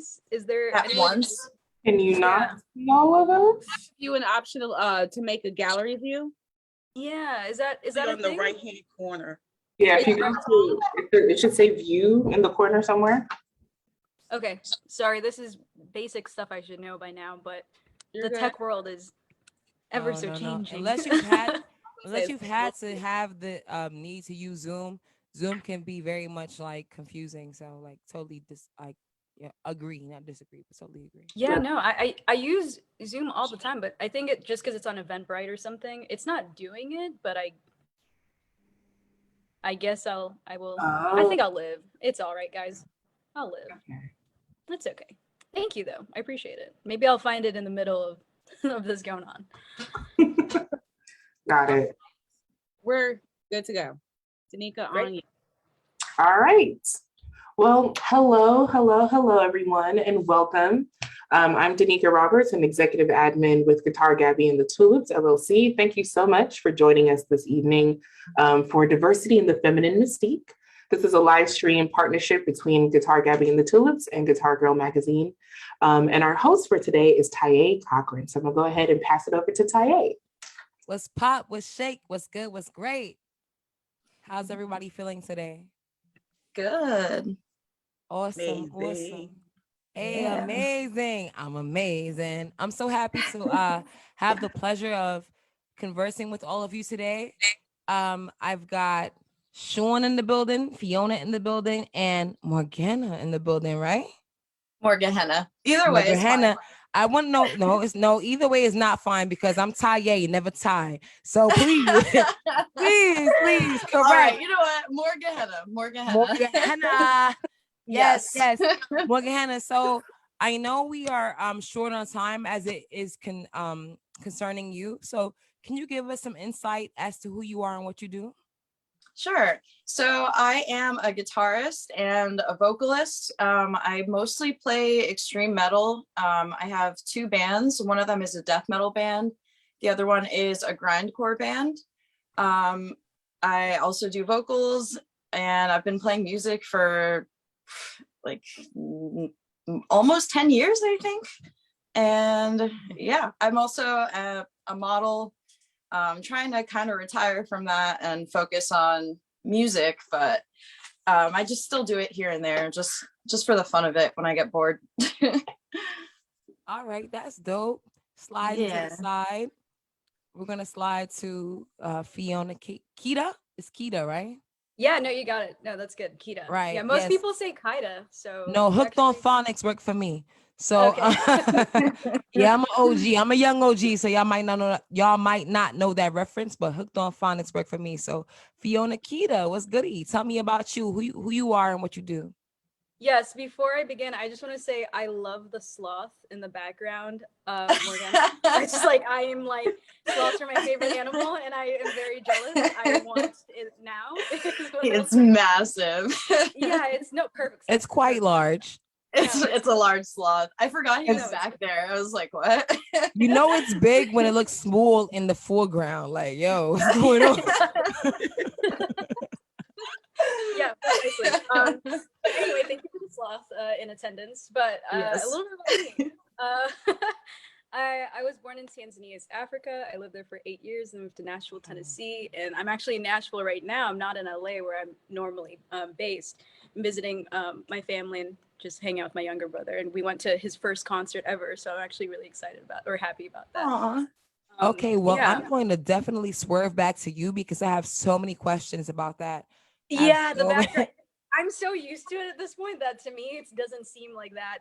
these? Is there at once? Can you not see all of those? You an option to make a gallery view. Yeah, is that on the right hand corner? Yeah, if you go to, it should say view in the corner somewhere. Okay, sorry, this is basic stuff I should know by now, but the tech world is ever so changing. Unless you've had to have the need to use Zoom can be very much like confusing. So like totally agree, not disagree, but totally agree. Yeah, no, I use Zoom all the time, but I think it just because it's on Eventbrite or something, it's not doing it, but I guess I will. I think I'll live. It's all right, guys. I'll live. Okay. That's okay. Thank you, though. I appreciate it. Maybe I'll find it in the middle of this going on. Got it. We're good to go. Danica, on you. All right. Well, hello, everyone, and welcome. I'm Danica Roberts, an executive admin with Guitar Gabby and the TxLips LLC. Thank you so much for joining us this evening for Diversity in the Feminine Mystique. This is a live stream partnership between Guitar Gabby and the TxLips and Guitar Girl Magazine. And our host for today is Taye Cochran. So I'm gonna go ahead and pass it over to Taye. What's pop? What's shake? What's good? What's great? How's everybody feeling today? Good. Awesome. Hey, yeah. Amazing. I'm amazing. I'm so happy to have the pleasure of conversing with all of you today. I've got Shorn in the building, Fiona in the building, and Morgehenna in the building, right? Morgehenna. Either way, Morgehenna. I want to know, either way is not fine because I'm Taye, never Ty. So please, please, correct. All right, you know what? Morgehenna. Yes. Morgehenna. So I know we are short on time as it is concerning you. So can you give us some insight as to who you are and what you do? Sure. So I am a guitarist and a vocalist. I mostly play extreme metal. I have two bands. One of them is a death metal band. The other one is a grindcore band. I also do vocals, and I've been playing music for like almost 10 years, I think. And yeah, I'm also a model. Trying to kind of retire from that and focus on music, but I just still do it here and there, just for the fun of it when I get bored. All right, that's dope. Slide to the side. We're gonna slide to Fiona Kida. It's Kida, right? Yeah, no, you got it. No, that's good. Kida. Right. Yeah, most people say Kida. So no, hooked on phonics work for me. So okay. Yeah, I'm an OG. I'm a young OG, so y'all might not know that reference, but hooked on phonics work for me. So Fiona Kida, what's goody? Tell me about you, who you are and what you do. Yes, before I begin, I just want to say I love the sloth in the background. It's just like I am like sloths are my favorite animal, and I am very jealous. I want it now. It's massive. Yeah, it's perfect. It's quite large. It's a large sloth. I forgot he was back there. I was like, what? You know it's big when it looks small in the foreground. Like, yo, what's going on? Yeah, precisely. Anyway, thank you for the sloth in attendance. But a little bit about me. I was born in Tanzania, Africa. I lived there for 8 years and moved to Nashville, Tennessee. And I'm actually in Nashville right now. I'm not in LA where I'm normally based. I'm visiting my family and just hang out with my younger brother. And we went to his first concert ever. So I'm actually really excited happy about that. Okay, well, yeah. I'm going to definitely swerve back to you because I have so many questions about that. Yeah, the background. I'm so used to it at this point that to me it doesn't seem like that,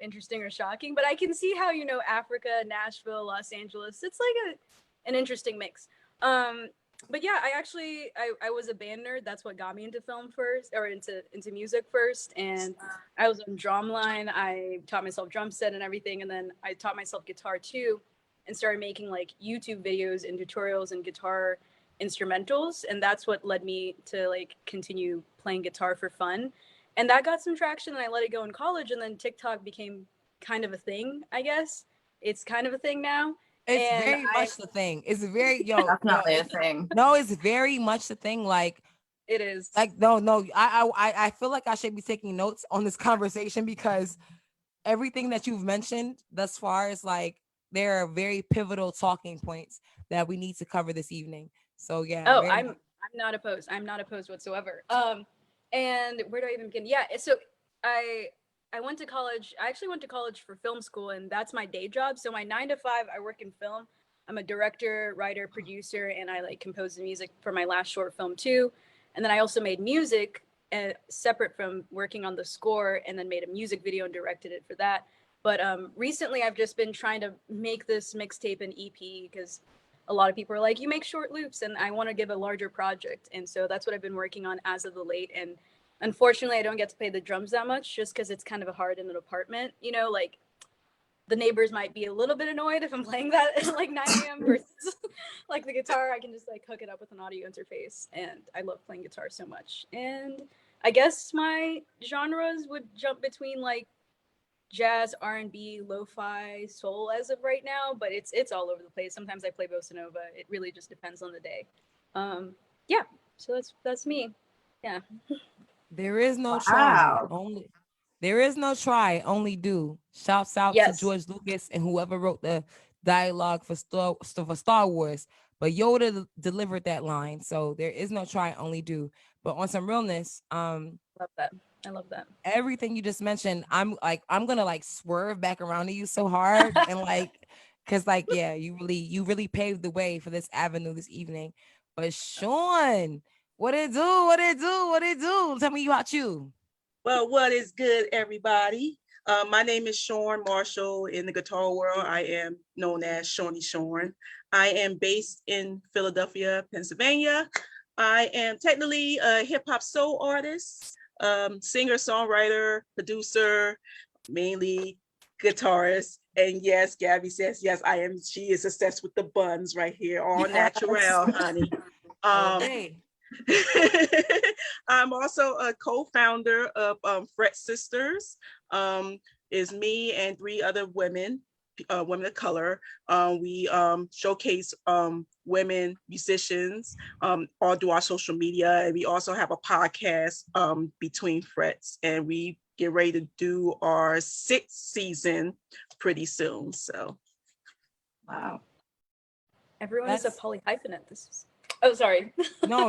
interesting or shocking. But I can see how, Africa, Nashville, Los Angeles, it's like an interesting mix. But yeah, I was a band nerd. That's what got me into film first, or into music first. And I was on drumline. I taught myself drum set and everything. And then I taught myself guitar too, and started making like YouTube videos and tutorials and guitar instrumentals. And that's what led me to like continue playing guitar for fun. And that got some traction, and I let it go in college. And then TikTok became kind of a thing, I guess. It's kind of a thing now. It's very much the thing. It's very definitely a thing. No, it's very much the thing. Like it is. Like no. I feel like I should be taking notes on this conversation because everything that you've mentioned thus far is like there are very pivotal talking points that we need to cover this evening. So yeah. Oh, I'm not opposed. I'm not opposed whatsoever. And where do I even begin? Yeah, so I I went to college. I actually went to college for film school, and that's my day job. So my 9 to 5, I work in film. I'm a director, writer, producer, and I like compose the music for my last short film too. And then I also made music separate from working on the score, and then made a music video and directed it for that. But recently, I've just been trying to make this mixtape and EP because a lot of people are like, you make short loops, and I want to give a larger project. And so that's what I've been working on as of the late. And unfortunately, I don't get to play the drums that much just because it's kind of hard in an apartment. You know, like the neighbors might be a little bit annoyed if I'm playing that at like 9 a.m. versus like the guitar. I can just like hook it up with an audio interface. And I love playing guitar so much. And I guess my genres would jump between like jazz, R&B, lo-fi, soul as of right now, but it's all over the place. Sometimes I play bossa nova. It really just depends on the day. Yeah, so that's me. Yeah. There is no Wow. only do. Shouts out Yes. to George Lucas and whoever wrote the dialogue for Star Wars. But Yoda delivered that line, so there is no try, only do. But on some realness, Love that. I love that. everything you just mentioned, I'm gonna like swerve back around to you so hard and like, cause like yeah, you really paved the way for this avenue this evening. But Shorn, what it do? What it do? What it do? Tell me about you. Well, what is good, everybody? My name is Shorn Marshall. In the guitar world, I am known as Shorny Shorn. I am based in Philadelphia, Pennsylvania. I am technically a hip hop soul artist, singer, songwriter, producer, mainly guitarist. And yes, Gabby says, yes, I am. She is obsessed with the buns right here, all natural, honey. Okay. I'm also a co-founder of Fret Sisters. Is me and 3 other women, women of color. We showcase women musicians all through our social media, and we also have a podcast, Between Frets, and we get ready to do our 6th season pretty soon. So, Wow. Everyone is a That's- polyhyphenate. This is. Oh, sorry. No.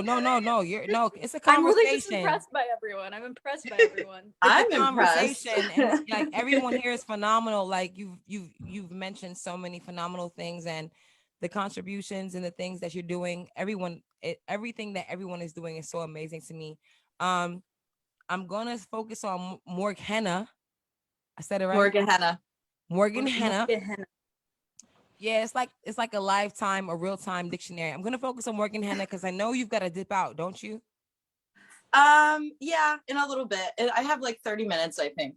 You're no. It's a I'm really just conversation. impressed by everyone. I'm impressed by everyone. I'm It's a impressed. conversation, and like everyone here is phenomenal. Like you've mentioned so many phenomenal things, and the contributions and the things that you're doing. Everything that everyone is doing is so amazing to me. I'm gonna focus on Morgehenna. I said it right. Morgehenna. Morgehenna. Morgehenna. Yeah, it's like a lifetime or real-time dictionary. I'm gonna focus on Morgehenna because I know you've got to dip out, don't you? Yeah, in a little bit. I have like 30 minutes, I think.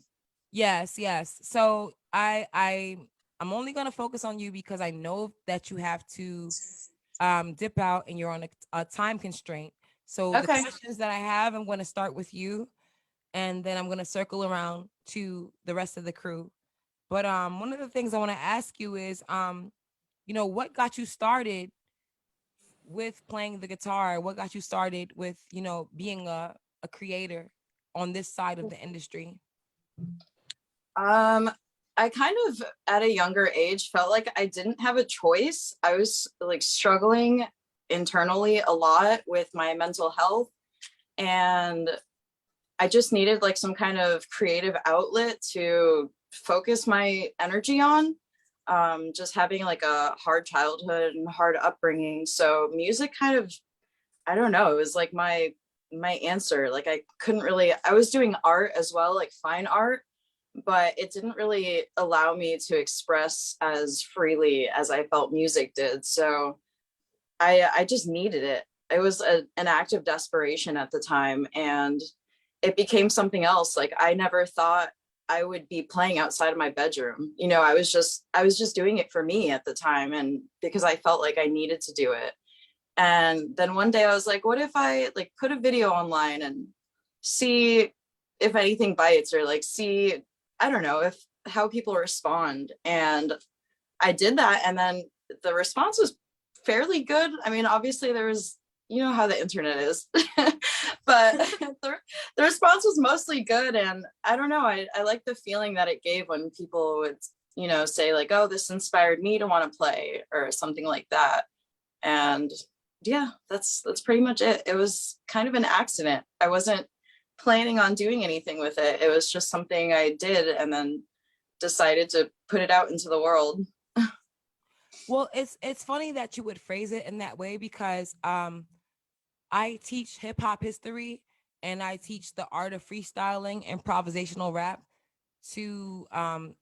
Yes. So I'm only gonna focus on you because I know that you have to dip out and you're on a time constraint. So the Okay. questions that I have, I'm gonna start with you, and then I'm gonna circle around to the rest of the crew. But one of the things I want to ask you is what got you started with playing the guitar? What got you started with, being a creator on this side of the industry? I kind of at a younger age felt like I didn't have a choice. I was like struggling internally a lot with my mental health, and I just needed like some kind of creative outlet to focus my energy on. Just having like a hard childhood and hard upbringing. So music kind of, I don't know, it was like my answer. Like I was doing art as well, like fine art, but it didn't really allow me to express as freely as I felt music did. So I just needed it. It was an act of desperation at the time, and it became something else. Like I never thought I would be playing outside of my bedroom. I was just doing it for me at the time, and because I felt like I needed to do it. And then one day I was like, what if I like put a video online and see if anything bites, or like see, I don't know, if how people respond. And I did that, and then the response was fairly good. I mean, obviously there was, how the internet is, but the response was mostly good. And I don't know, I like the feeling that it gave when people would, you know, say like, oh, this inspired me to want to play or something like that. And yeah, that's pretty much it. It was kind of an accident. I wasn't planning on doing anything with it. It was just something I did and then decided to put it out into the world. Well, it's funny that you would phrase it in that way because I teach hip hop history and I teach the art of freestyling, improvisational rap to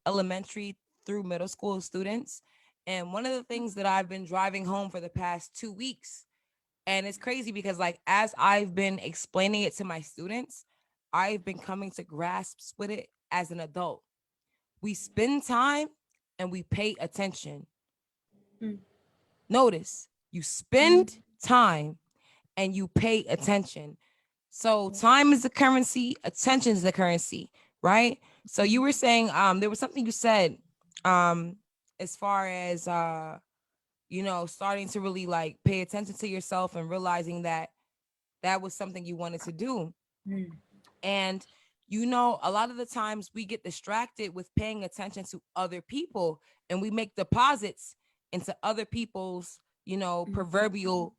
elementary through middle school students. And one of the things that I've been driving home for the past 2 weeks, and it's crazy because like as I've been explaining it to my students, I've been coming to grasps with it as an adult. We spend time and we pay attention. Notice you spend time and you pay attention. So time is the currency, attention is the currency, right? So you were saying there was something you said as far as you know, starting to really like pay attention to yourself and realizing that that was something you wanted to do. And you know, a lot of the times we get distracted with paying attention to other people and we make deposits into other people's, you know, proverbial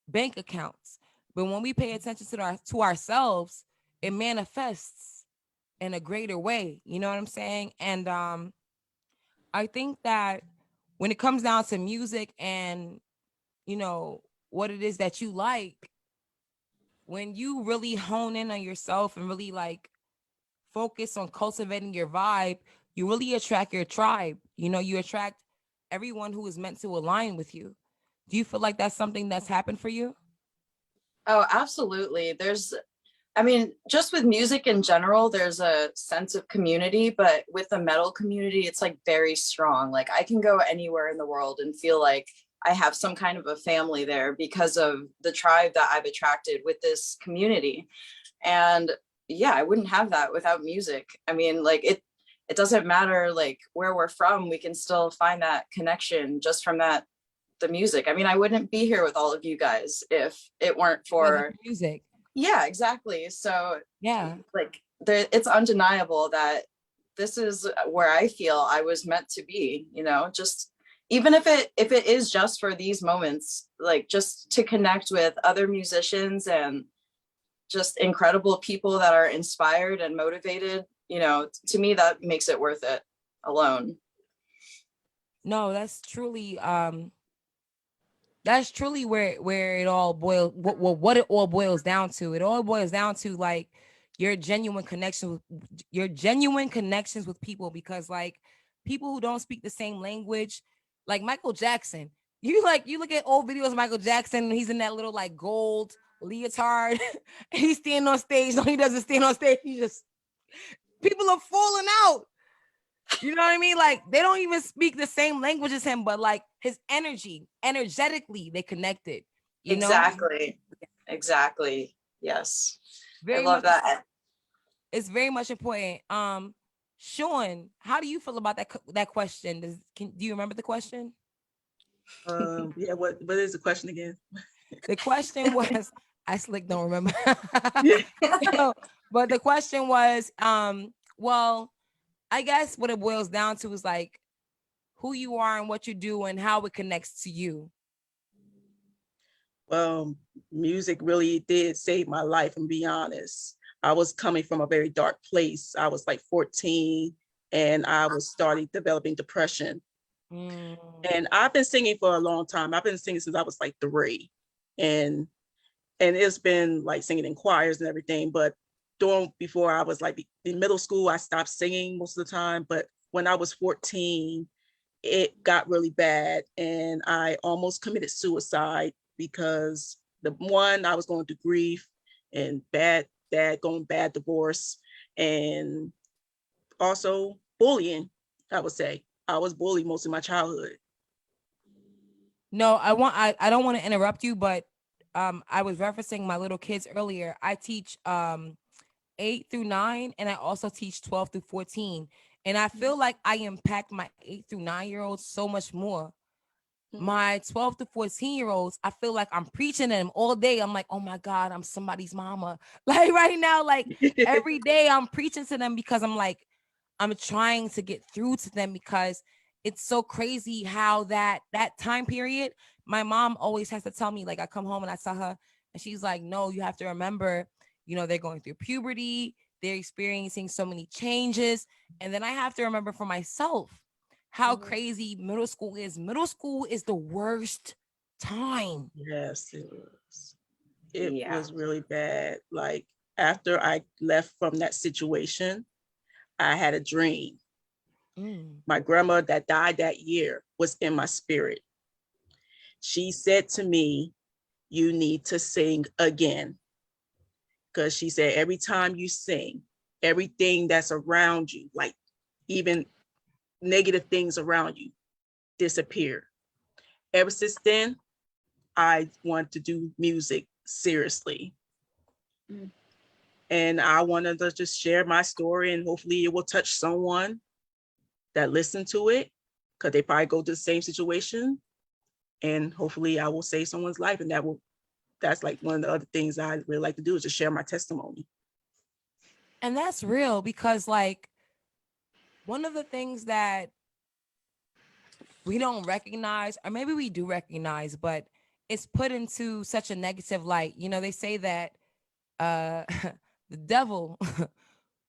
bank accounts. But when we pay attention to ourselves, it manifests in a greater way. You know what I'm saying? And I think that when it comes down to music and, you know, what it is that you like, when you really hone in on yourself and really like focus on cultivating your vibe, you really attract your tribe. You know, you attract everyone who is meant to align with you. Do you feel like that's something that's happened for you? Oh, absolutely. I mean, just with music in general, there's a sense of community, but with the metal community, it's like very strong. Like I can go anywhere in the world and feel like I have some kind of a family there because of the tribe that I've attracted with this community. And yeah, I wouldn't have that without music. I mean, like it doesn't matter like where we're from, we can still find that connection just from the music. I mean, I wouldn't be here with all of you guys if it weren't for music. Yeah, exactly. So yeah, like it's undeniable that this is where I feel I was meant to be, you know, just even if it is just for these moments, like just to connect with other musicians and just incredible people that are inspired and motivated, you know, to me that makes it worth it alone. No, that's truly where it all boils, what it all boils down to. It all boils down to like your genuine connections with people, because like people who don't speak the same language, like Michael Jackson, you look at old videos of Michael Jackson and he's in that little like gold leotard and he's standing on stage. No, he doesn't stand on stage. He just, people are falling out. You know what I mean? Like they don't even speak the same language as him, but like his energetically, they connected. You know? Exactly. Yes. Very I love much, that. it's very much important. Shorn, how do you feel about that question? Do you remember the question? Yeah, what is the question again? The question was, I slick don't remember. Yeah. But the question was, well, I guess what it boils down to is like who you are and what you do and how it connects to you. Well, music really did save my life, and be honest. I was coming from a very dark place. I was like 14 and I was starting developing depression. And I've been singing for a long time. I've been singing since I was like 3. And it's been like singing in choirs and everything. But before I was like in middle school, I stopped singing most of the time. But when I was 14, it got really bad and I almost committed suicide because I was going through grief and bad divorce, and also bullying. I would say I was bullied most of my childhood. No, I don't want to interrupt you, but I was referencing my little kids earlier. I teach 8 through 9 and I also teach 12 through 14. And I feel like I impact my 8 through 9-year-olds so much more My 12 to 14-year-olds, I feel like I'm preaching to them all day. I'm like, oh my God, I'm somebody's mama. Like right now, like every day I'm preaching to them because I'm like, I'm trying to get through to them because it's so crazy how that time period, my mom always has to tell me, like I come home and I tell her and she's like, no, you have to remember, you know, they're going through puberty. They're experiencing so many changes. And then I have to remember for myself how crazy middle school is. Middle school is the worst time. Yes, it was. It was really bad. Like after I left from that situation, I had a dream. My grandma that died that year was in my spirit. She said to me, you need to sing again. Because she said, every time you sing, everything that's around you, like even negative things around you, disappear. Ever since then, I want to do music seriously. And I wanted to just share my story and hopefully it will touch someone that listen to it because they probably go to the same situation. And hopefully I will save someone's life. And that's like one of the other things I really like to do is to share my testimony. And that's real because like one of the things that we don't recognize, or maybe we do recognize, but it's put into such a negative light. You know, they say that the devil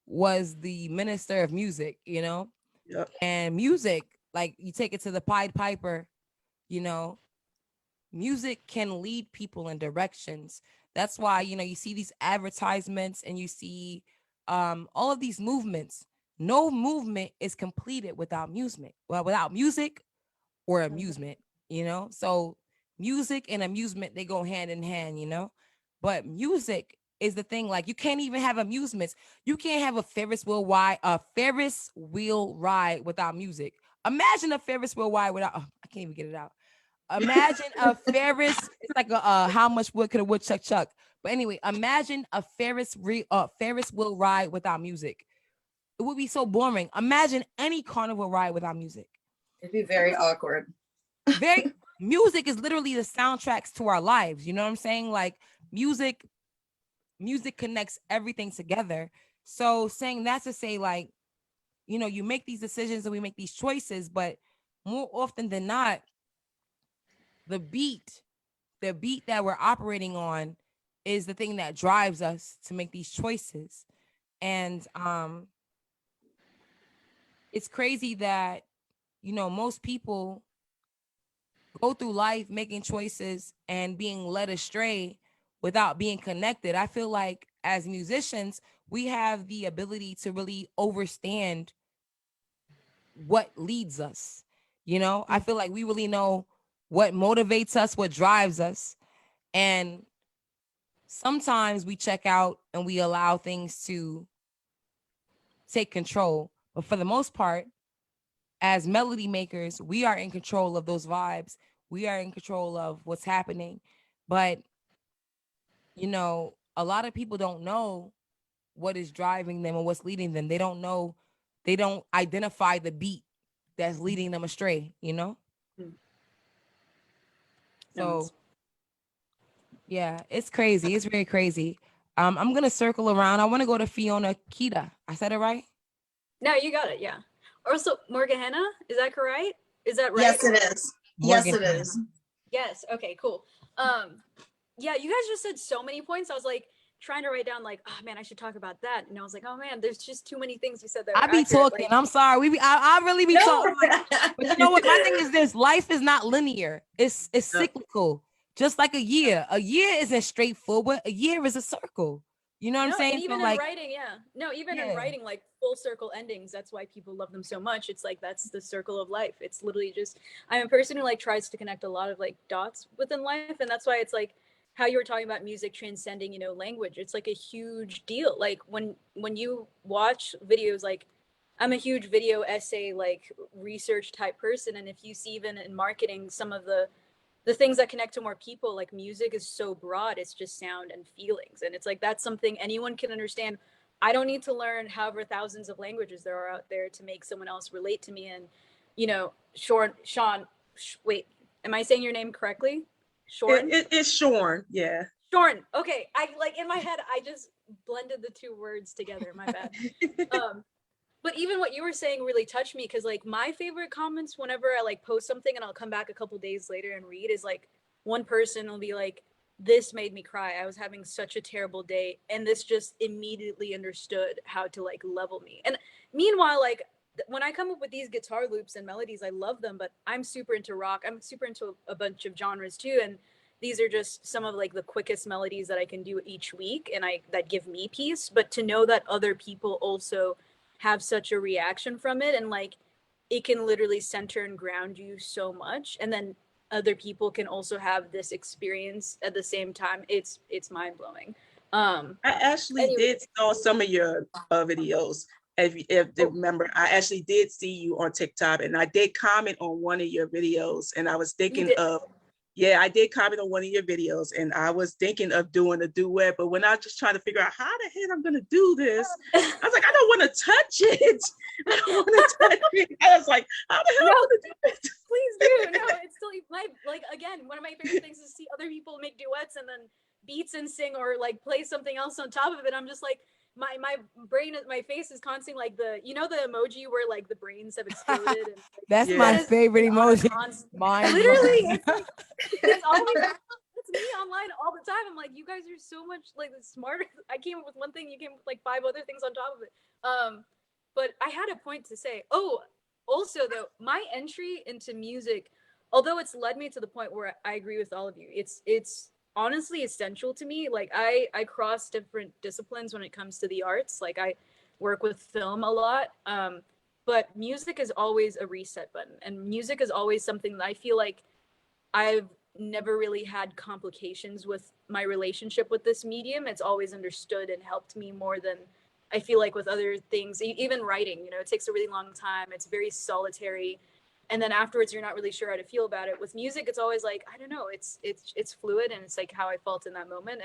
was the minister of music, you know, and music, like you take it to the Pied Piper, you know, music can lead people in directions. That's why, you know, you see these advertisements and you see all of these movements. No movement is completed without music. Well, without music or amusement, you know? So music and amusement, they go hand in hand, you know? But music is the thing. Like you can't even have amusements. You can't have a Ferris wheel ride without music. Imagine a Ferris wheel ride without, oh, I can't even get it out. Imagine a Ferris, it's like a how much wood could a woodchuck chuck? But anyway, imagine a Ferris wheel ride without music. It would be so boring. Imagine any carnival ride without music. It'd be very awkward. Music is literally the soundtracks to our lives. You know what I'm saying? Like music connects everything together. So saying that to say, like, you know, you make these decisions and we make these choices, but more often than not, the beat that we're operating on is the thing that drives us to make these choices. And it's crazy that, you know, most people go through life making choices and being led astray without being connected. I feel like as musicians, we have the ability to really understand what leads us. You know, I feel like we really know what motivates us, what drives us. And sometimes we check out and we allow things to take control. But for the most part, as melody makers, we are in control of those vibes. We are in control of what's happening. But, you know, a lot of people don't know what is driving them or what's leading them. They don't know, they don't identify the beat that's leading them astray, you know? So, yeah, it's crazy. It's very crazy. I'm going to circle around. I want to go to Fiona Kida. I said it right? No, you got it. Yeah. Also, Morgehenna, is that correct? Is that right? Yes, it is. Yes, it is. Yes. Okay, cool. Yeah, you guys just said so many points. I was like trying to write down like, oh man, I should talk about that. And I was like, oh man, there's just too many things you said that I be talking. Like, I'm sorry. I really be talking. But you know what? My thing is this: life is not linear. It's cyclical. Just like a year. A year isn't straightforward. A year is a circle. You know what I'm saying? And even so, like, in writing, in writing, like full circle endings, that's why people love them so much. It's like that's the circle of life. It's literally just I'm a person who like tries to connect a lot of like dots within life, and that's why it's like how you were talking about music transcending, you know, language. It's like a huge deal. Like when you watch videos, like I'm a huge video essay like research type person, and if you see even in marketing some of the things that connect to more people, like music is so broad, it's just sound and feelings, and it's like that's something anyone can understand. I don't need to learn however thousands of languages there are out there to make someone else relate to me. And you know, Am I saying your name correctly? Shorn? It's Shorn, yeah. Shorn. Okay, I like in my head I just blended the two words together. My bad. But even what you were saying really touched me because like my favorite comments whenever I like post something and I'll come back a couple days later and read is like one person will be like, this made me cry. I was having such a terrible day and this just immediately understood how to like level me. And meanwhile, like when I come up with these guitar loops and melodies, I love them, but I'm super into rock. I'm super into a bunch of genres too. And these are just some of like the quickest melodies that I can do each week and that give me peace. But to know that other people also have such a reaction from it and like it can literally center and ground you so much and then other people can also have this experience at the same time, it's mind-blowing. I actually did saw some of your videos. If you remember, I actually did see you on TikTok and I did comment on one of your videos and I was thinking of, yeah, I did comment on one of your videos and I was thinking of doing a duet, but when I was just trying to figure out how the heck I'm going to do this, I was like, I don't want to touch it. I don't want to touch it. I was like, how the hell am I going to do it? Please do. No, it's still my, like, again, one of my favorite things is to see other people make duets and then beats and sing or like play something else on top of it. I'm just like, my brain, my face is constantly like the emoji where like the brains have exploded. And, like, that's my favorite emoji. Mine. Literally, it's always it's me online all the time. I'm like, you guys are so much like smarter. I came up with one thing, you came up with like 5 other things on top of it. But I had a point to say. Oh, also though, my entry into music, although it's led me to the point where I agree with all of you, it's honestly essential to me. Like I cross different disciplines when it comes to the arts. Like I work with film a lot, but music is always a reset button, and music is always something that I feel like I've never really had complications with my relationship with this medium. It's always understood and helped me more than I feel like with other things. Even writing, it takes a really long time. It's very solitary. And then afterwards, you're not really sure how to feel about it. With music, it's always like, I don't know, it's fluid and it's like how I felt in that moment.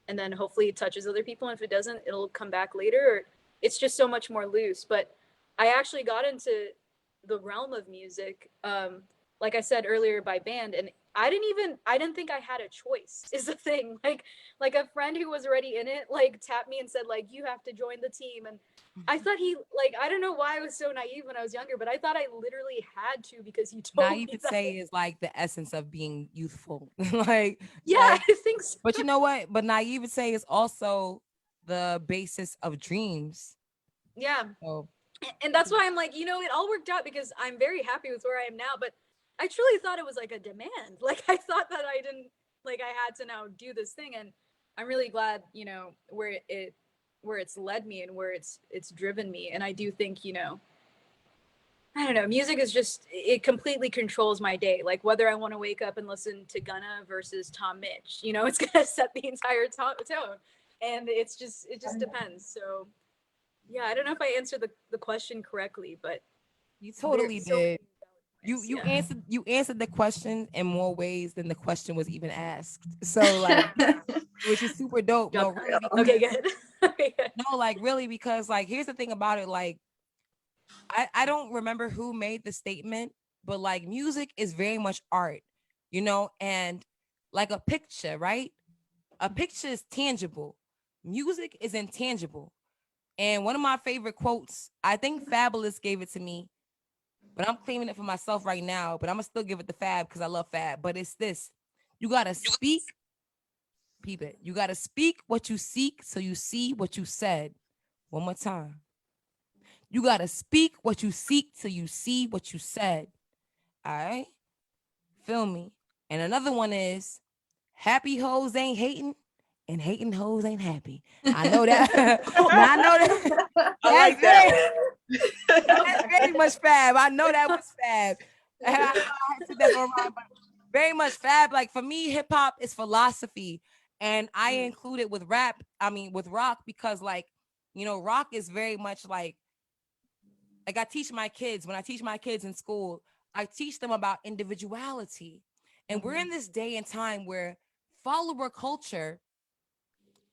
And then hopefully it touches other people. And if it doesn't, it'll come back later. Or it's just so much more loose. But I actually got into the realm of music, like I said earlier, by band. And I didn't think I had a choice is the thing. Like a friend who was already in it, like tapped me and said, like, you have to join the team. And I thought I don't know why I was so naive when I was younger, but I thought I literally had to because he told me. Naivete is like the essence of being youthful. Like, I think so. But you know what? But naivete is also the basis of dreams. Yeah. So. And that's why I'm like, it all worked out because I'm very happy with where I am now. But I truly thought it was like a demand. Like I thought that I didn't, like I had to now do this thing. And I'm really glad, where it's led me and where it's driven me. And I do think, I don't know, music is just, it completely controls my day. Like whether I want to wake up and listen to Gunna versus Tom Mitch, it's going to set the entire tone. And it just depends. So yeah, I don't know if I answered the question correctly, but you totally did. You answered the question in more ways than the question was even asked. So like, which is super dope. No, really, okay, good. No, like really, because like here's the thing about it. Like, I don't remember who made the statement, but like music is very much art, and like a picture, right? A picture is tangible. Music is intangible. And one of my favorite quotes, I think Fabulous gave it to me, but I'm claiming it for myself right now, but I'm gonna still give it to Fab because I love Fab. But it's this: you gotta speak, peep it. You gotta speak what you seek so you see what you said. One more time. You gotta speak what you seek so you see what you said. All right? Feel me? And another one is happy hoes ain't hating and hating hoes ain't happy. I know that. I know that. I like that. That's very much Fab. I know that was Fab. I took that for a ride, but very much Fab. Like for me, hip hop is philosophy, and I include it with rap. I mean, with rock because, like, rock is very much like I teach my kids when I teach my kids in school. I teach them about individuality, and we're in this day and time where follower culture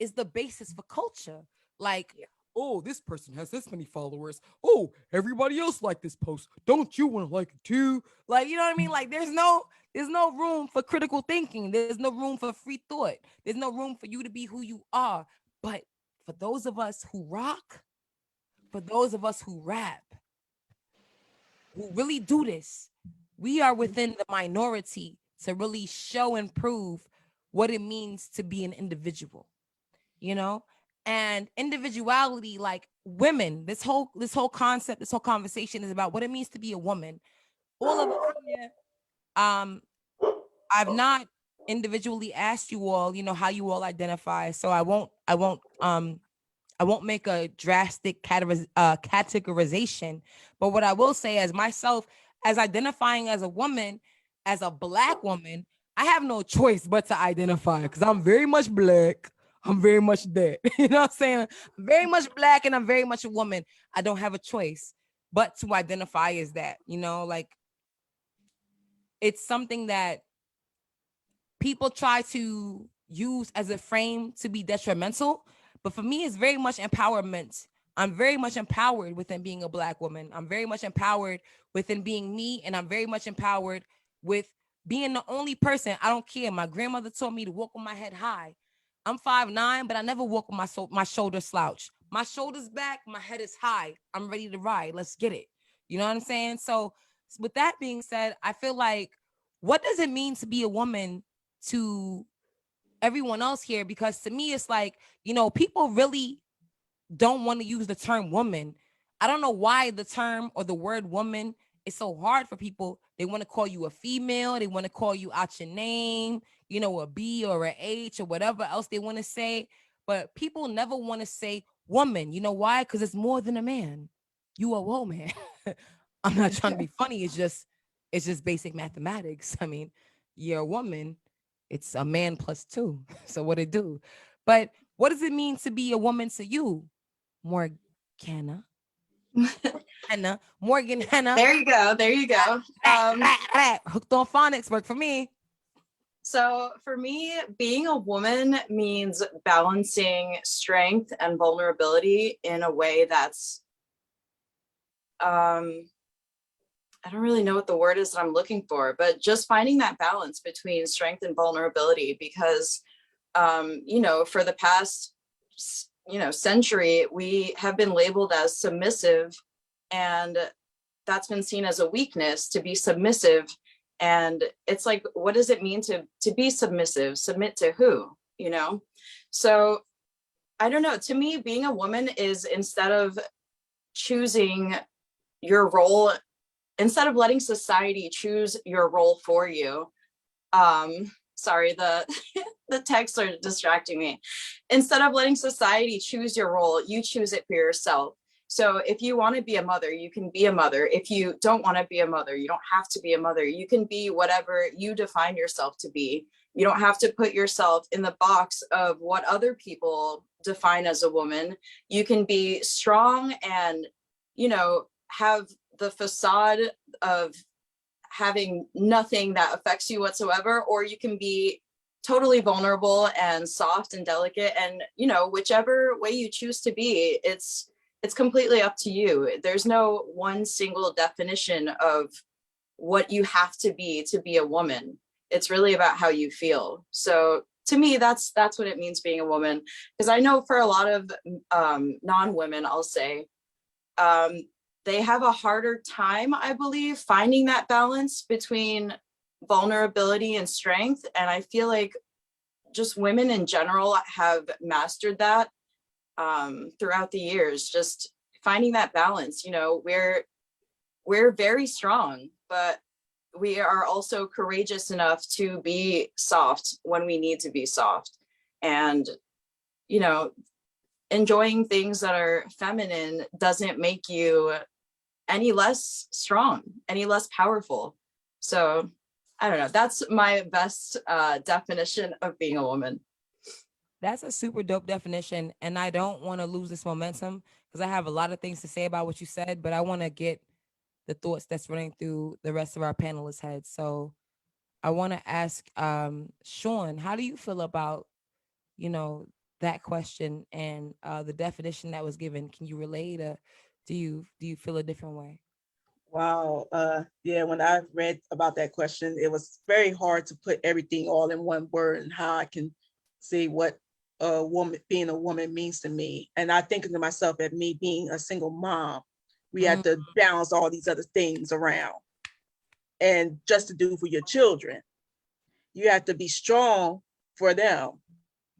is the basis for culture. Like, oh, this person has this many followers. Oh, everybody else liked this post. Don't you want to like it too? Like, you know what I mean? Like, there's no There's no room for critical thinking. There's no room for free thought. There's no room for you to be who you are. But for those of us who rock, for those of us who rap, who really do this, we are within the minority to really show and prove what it means to be an individual, you know? And individuality, like women, this whole concept, this whole conversation is about what it means to be a woman. All of us here, I've not individually asked you all, you know, how you all identify. So I won't make a drastic categorization, but what I will say as myself, as identifying as a woman, as a Black woman, I have no choice but to identify because I'm very much Black. I'm very much that. You know what I'm saying? I'm very much Black and I'm very much a woman. I don't have a choice but to identify as that, you know, like it's something that people try to use as a frame to be detrimental. But for me, it's very much empowerment. I'm very much empowered within being a Black woman. I'm very much empowered within being me. And I'm very much empowered with being the only person. I don't care. My grandmother taught me to walk with my head high. I'm 5'9", but I never walk with my shoulders slouched. My shoulders back, my head is high. I'm ready to ride. Let's get it. You know what I'm saying? So with that being said, I feel like, what does it mean to be a woman to everyone else here? Because to me, it's like, you know, people really don't want to use the term woman. I don't know why the term or the word woman is so hard for people. They want to call you a female. They want to call you out your name, you know, a B or a H or whatever else they want to say. But people never want to say woman. You know why? Because it's more than a man. You a woman. I'm not trying to be funny. It's just basic mathematics. I mean, you're a woman. It's a man plus two. So what it do? But what does it mean to be a woman to you, Morgehenna? Morgehenna. There you go. There you go. Hooked on phonics work for me. So for me, being a woman means balancing strength and vulnerability in a way that's, I don't really know what the word is that I'm looking for, but just finding that balance between strength and vulnerability, because, you know, for the past, you know, century, we have been labeled as submissive, and that's been seen as a weakness to be submissive. And it's like, what does it mean to be submissive? Submit to who, you know? So I don't know, to me, being a woman is, instead of choosing your role, instead of letting society choose your role for you, sorry, the the texts are distracting me. Instead of letting society choose your role, you choose it for yourself. So if you want to be a mother, you can be a mother. If you don't want to be a mother, you don't have to be a mother. You can be whatever you define yourself to be. You don't have to put yourself in the box of what other people define as a woman. You can be strong and, you know, have the facade of having nothing that affects you whatsoever, or you can be totally vulnerable and soft and delicate, and, you know, whichever way you choose to be, it's completely up to you. There's no one single definition of what you have to be a woman. It's really about how you feel. So to me, that's what it means being a woman. Because I know for a lot of non-women, I'll say, they have a harder time, I believe, finding that balance between vulnerability and strength. And I feel like just women in general have mastered that throughout the years, just finding that balance. You know, we're very strong, but we are also courageous enough to be soft when we need to be soft. And, you know, enjoying things that are feminine doesn't make you any less strong, any less powerful. So I don't know, that's my best definition of being a woman. That's a super dope definition. And I don't want to lose this momentum because I have a lot of things to say about what you said, but I want to get the thoughts that's running through the rest of our panelists' heads. So I want to ask Shorn, how do you feel about, you know, that question and the definition that was given? Can you relate, or do you feel a different way? Wow. Yeah, when I read about that question, it was very hard to put everything all in one word and how I can say what a woman, being a woman means to me. And I think to myself, at me being a single mom, we have to balance all these other things around. And just to do for your children, you have to be strong for them.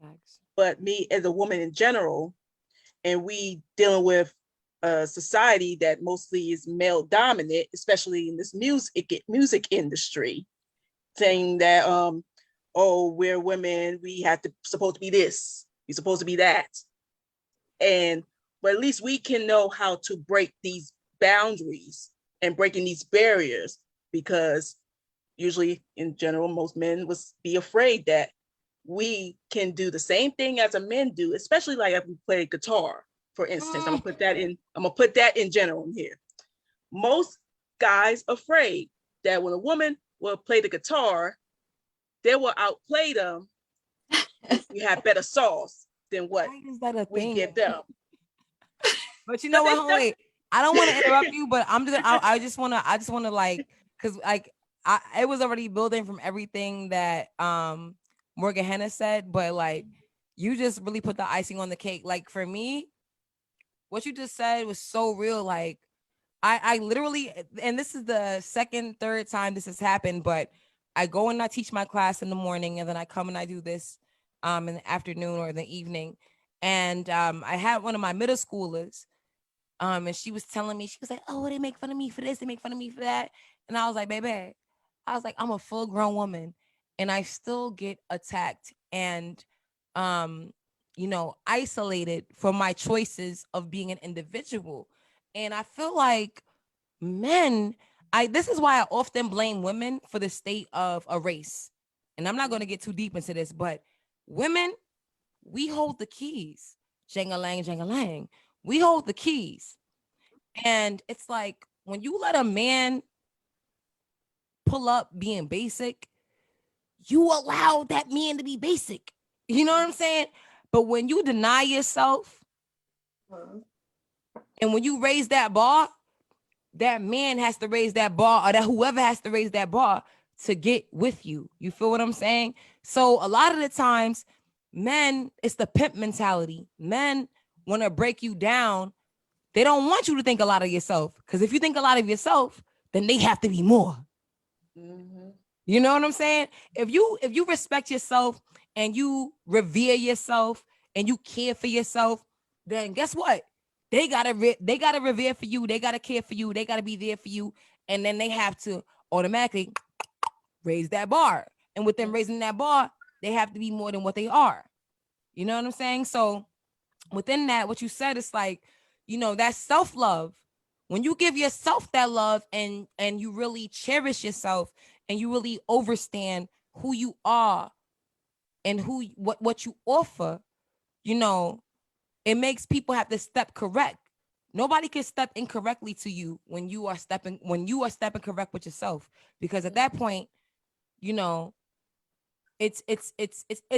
Thanks. But me as a woman in general, and we dealing with a society that mostly is male dominant, especially in this music industry, saying that oh, we're women, we have to supposed to be this, we're supposed to be that. And but at least we can know how to break these boundaries and breaking these barriers, because usually in general most men would be afraid that we can do the same thing as a men do, especially like if we play guitar, for instance. I'm gonna put that in general here. Most guys afraid that when a woman will play the guitar, they will outplay them. We have better sauce than what Why is that a we thing? give them. But you know what, homie? I don't want to interrupt you, but I just want to like, cause like it was already building from everything that Morgehenna said, but like you just really put the icing on the cake. Like for me, what you just said was so real. Like I literally, and this is the second, third time this has happened, but I go and I teach my class in the morning, and then I come and I do this in the afternoon or in the evening. And I had one of my middle schoolers, and she was telling me, she was like, oh, they make fun of me for this, they make fun of me for that. And I was like, baby, I was like, I'm a full grown woman and I still get attacked and isolated for my choices of being an individual. And I feel like men, this is why I often blame women for the state of a race. And I'm not going to get too deep into this, but women, we hold the keys. Jang-a-lang, jang-a-lang. We hold the keys. And it's like when you let a man pull up being basic, you allow that man to be basic. You know what I'm saying? But when you deny yourself and when you raise that bar, that man has to raise that bar, or that whoever has to raise that bar to get with you. You feel what I'm saying? So a lot of the times, men, it's the pimp mentality. Men want to break you down. They don't want you to think a lot of yourself, because if you think a lot of yourself, then they have to be more. Mm-hmm. You know what I'm saying? If you respect yourself and you revere yourself and you care for yourself, then guess what? They gotta revere for you. They gotta care for you. They gotta be there for you, and then they have to automatically raise that bar. And with them raising that bar, they have to be more than what they are. You know what I'm saying? So within that, what you said is like, that's self-love. When you give yourself that love and you really cherish yourself and you really understand who you are and what you offer, it makes people have to step correct. Nobody can step incorrectly to you when you are stepping correct with yourself, because at that point, it's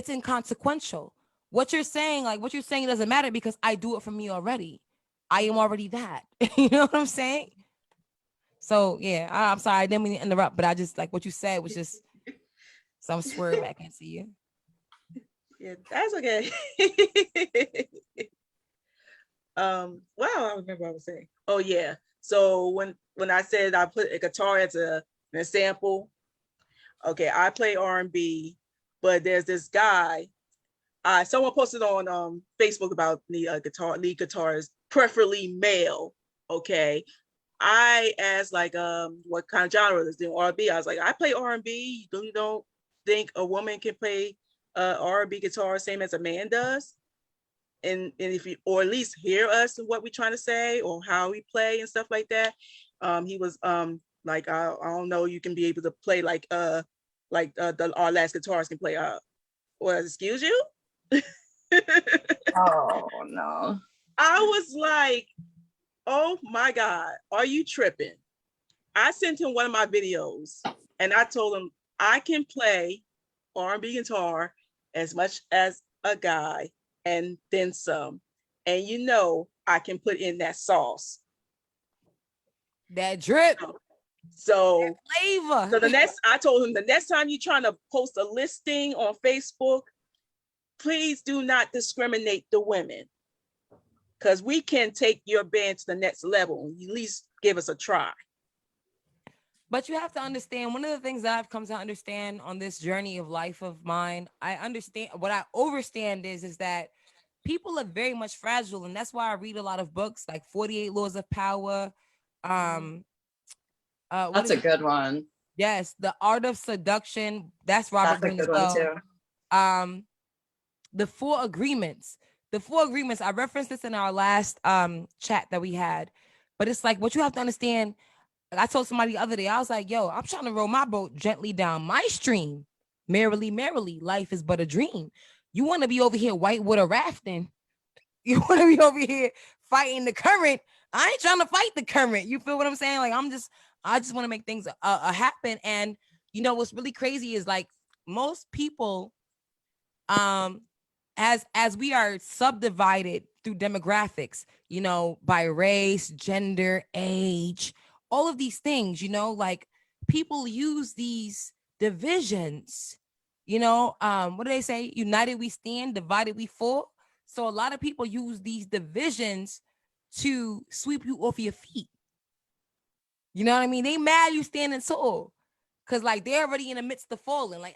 inconsequential. What you're saying doesn't matter because I do it for me already. I am already that. You know what I'm saying? So yeah, I'm sorry, I didn't mean to interrupt, but I just like what you said was just some swerve back into you. Yeah, that's okay. Wow, I remember what I was saying. Oh yeah. So when I said I put a guitar as an example, okay, I play R&B, but there's this guy. Someone posted on Facebook about the lead guitarist, preferably male. Okay, I asked like, what kind of genre is it? R&B. I was like, I play R&B. You don't think a woman can play R&B guitar same as a man does? And if you, or at least hear us and what we're trying to say or how we play and stuff like that. He was like, I don't know, you can be able to play like our last guitarist can play. Well, excuse you. Oh no. I was like, oh my God, are you tripping? I sent him one of my videos and I told him I can play R&B guitar as much as a guy and then some. And I can put in that sauce. That drip. So Flavor. I told him the next time you're trying to post a listing on Facebook, please do not discriminate the women, because we can take your band to the next level. At least give us a try. But you have to understand, one of the things that I've come to understand on this journey of life of mine, I understand what I overstand is that people are very much fragile. And that's why I read a lot of books like 48 Laws of Power. That's a good one. Yes, The Art of Seduction. That's Robert That's a Greene as good one well. too. The Four Agreements. The Four Agreements. I referenced this in our last chat that we had, but it's like what you have to understand. I told somebody the other day, I was like, yo, I'm trying to row my boat gently down my stream. Merrily, merrily, life is but a dream. You want to be over here whitewater rafting. You want to be over here fighting the current. I ain't trying to fight the current. You feel what I'm saying? Like, I just want to make things happen. And you know, what's really crazy is like most people, as we are subdivided through demographics, you know, by race, gender, age, all of these things, you know, like people use these divisions, you know, what do they say? United we stand, divided we fall. So a lot of people use these divisions to sweep you off your feet. You know what I mean? They mad you standing tall. Cause like they're already in the midst of falling, like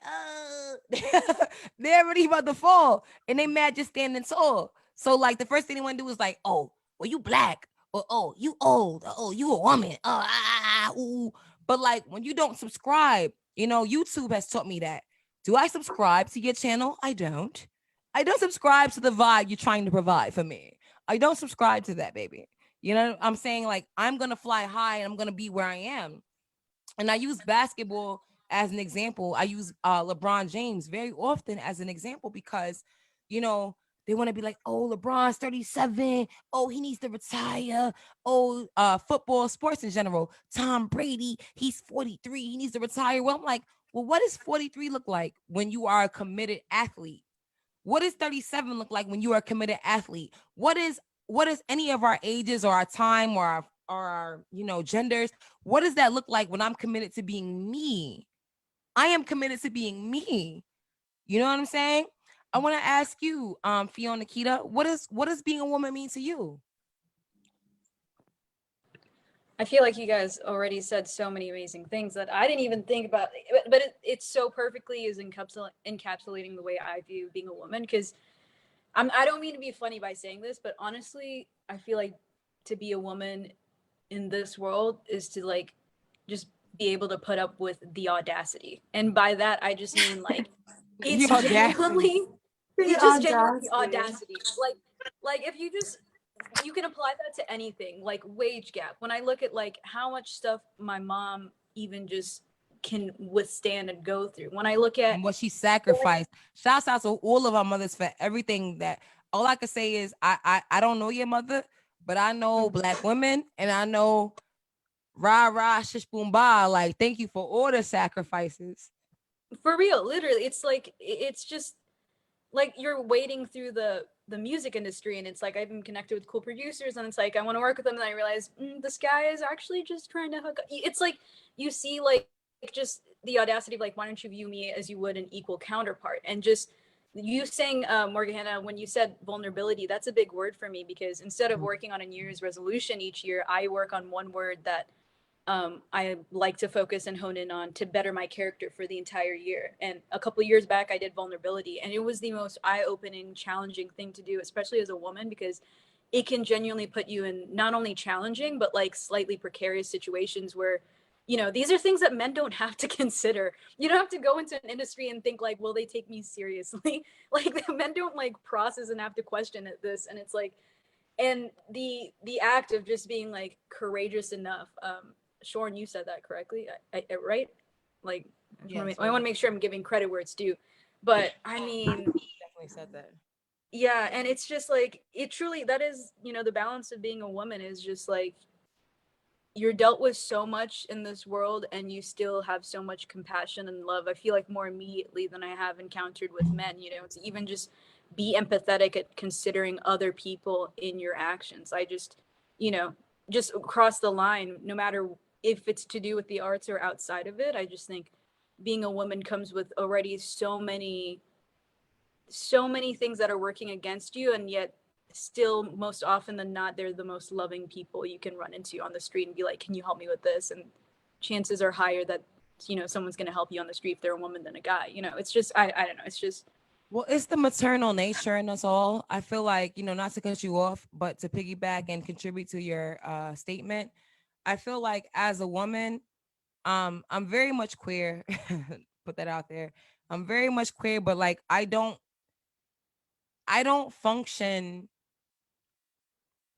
they're already about to fall, and they mad just standing tall. So like the first thing they want to do is like, oh, well you black, or oh you old, or, oh you a woman, ooh. But like when you don't subscribe, you know, YouTube has taught me that. Do I subscribe to your channel? I don't. I don't subscribe to the vibe you're trying to provide for me. I don't subscribe to that, baby. You know, I'm saying like I'm gonna fly high and I'm gonna be where I am. And I use basketball as an example. I use LeBron James very often as an example because, you know, they want to be like, oh, LeBron's 37. Oh, he needs to retire. Oh, football, sports in general. Tom Brady, he's 43. He needs to retire. Well, I'm like, well, what does 43 look like when you are a committed athlete? What does 37 look like when you are a committed athlete? What is any of our ages or our time or our you know genders? What does that look like when I'm committed to being me? I am committed to being me. You know what I'm saying? I want to ask you, Fiona Kida, what does being a woman mean to you? I feel like you guys already said so many amazing things that I didn't even think about, but it so perfectly is encapsulating the way I view being a woman. Because I don't mean to be funny by saying this, but honestly, I feel like to be a woman in this world is to like just be able to put up with the audacity, and by that I just mean like it's The audacity. genuinely it's just genuinely audacity. Like if you can apply that to anything, like wage gap. When I look at like how much stuff my mom even just can withstand and go through. When I look at And what she sacrificed. Shouts out to all of our mothers for everything that. All I can say is I don't know your mother, but I know Black women, and I know rah rah shish boom ba. Like thank you for all the sacrifices. for real, literally, it's like it's just like you're wading through the music industry, and it's like I've been connected with cool producers, and it's like I want to work with them, and I realize this guy is actually just trying to hook up. It's like you see like just the audacity of like, why don't you view me as you would an equal counterpart? And just you saying, Morgehenna, when you said vulnerability, that's a big word for me, because instead of working on a New Year's resolution each year, I work on one word that I like to focus and hone in on to better my character for the entire year. And a couple years back, I did vulnerability, and it was the most eye-opening, challenging thing to do, especially as a woman, because it can genuinely put you in not only challenging, but like slightly precarious situations where, you know, these are things that men don't have to consider. You don't have to go into an industry and think like, will they take me seriously? Like men don't like process and have to question this. And it's like, and the act of just being like courageous enough, Shorn, you said that correctly, right? Like, Yes, I want to make sure I'm giving credit where it's due. But I mean, definitely said that. yeah, and it's just like it truly, that is, you know, the balance of being a woman is just like you're dealt with so much in this world, and you still have so much compassion and love. I feel like more immediately than I have encountered with men, you know, to even just be empathetic at considering other people in your actions. I just, you know, just cross the line, no matter if it's to do with the arts or outside of it. I just think being a woman comes with already so many things that are working against you, and yet still most often than not they're the most loving people you can run into on the street and be like, can you help me with this? And chances are higher that, you know, someone's going to help you on the street if they're a woman than a guy. You know, it's just I don't know, it's just, well, it's the maternal nature in us all. I feel like, you know, not to cut you off, but to piggyback and contribute to your statement, I feel like as a woman, I'm very much queer. Put that out there. I'm very much queer, but like I don't function